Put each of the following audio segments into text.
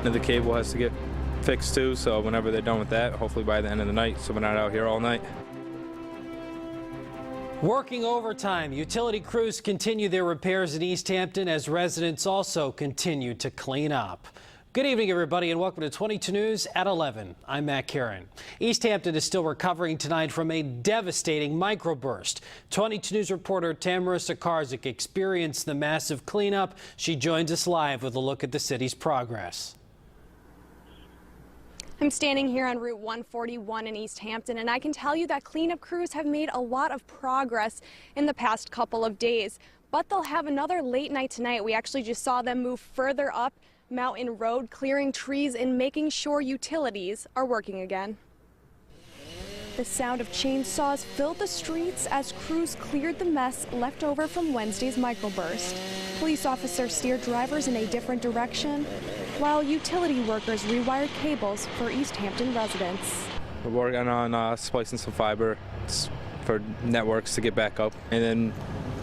And the cable has to get fixed too, so whenever they're done with that, hopefully by the end of the night, so we're not out here all night. Working overtime, utility crews continue their repairs in Easthampton as residents also continue to clean up. Good evening, everybody, and welcome to 22 News at 11. I'm Matt Karen. Easthampton is still recovering tonight from a devastating microburst. 22 News reporter Tamarissa Karzik experienced the massive cleanup. She joins us live with a look at the city's progress. I'm standing here on Route 141 in Easthampton, and I can tell you that cleanup crews have made a lot of progress in the past couple of days. But they'll have another late night tonight. We actually just saw them move further up Mountain Road, clearing trees and making sure utilities are working again. The sound of chainsaws filled the streets as crews cleared the mess left over from Wednesday's microburst. Police officers steered drivers in a different direction, while utility workers rewired cables for Easthampton residents. We're working on splicing some fiber for networks to get back up, and then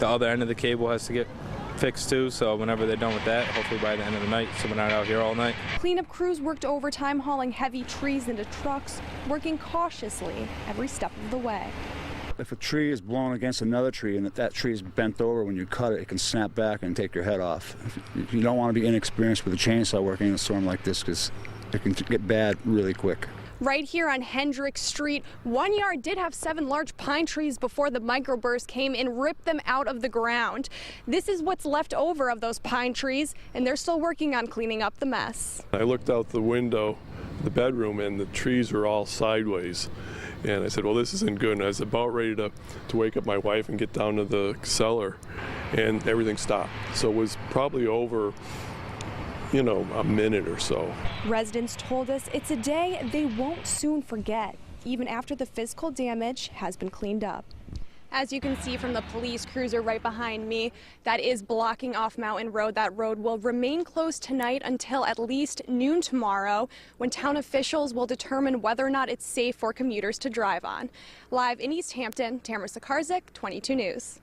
the other end of the cable has to get fixed too, so whenever they're done with that, hopefully by the end of the night, so we're not out here all night. Cleanup crews worked overtime hauling heavy trees into trucks, working cautiously every step of the way. If a tree is blown against another tree and if that tree is bent over, when you cut it, it can snap back and take your head off. You don't want to be inexperienced with a chainsaw working in a storm like this because it can get bad really quick. Right here on Hendrick Street, one yard did have 7 large pine trees before the microburst came and ripped them out of the ground. This is what's left over of those pine trees, and they're still working on cleaning up the mess. I looked out the window, the bedroom, and the trees were all sideways. And I said, well, this isn't good. And I was about ready to wake up my wife and get down to the cellar, and everything stopped. So it was probably over, a minute or so. Residents told us it's a day they won't soon forget, even after the physical damage has been cleaned up. As you can see from the police cruiser right behind me, that is blocking off Mountain Road. That road will remain closed tonight until at least noon tomorrow, when town officials will determine whether or not it's safe for commuters to drive on. Live in Easthampton, Tamarissa Karzik, 22 News.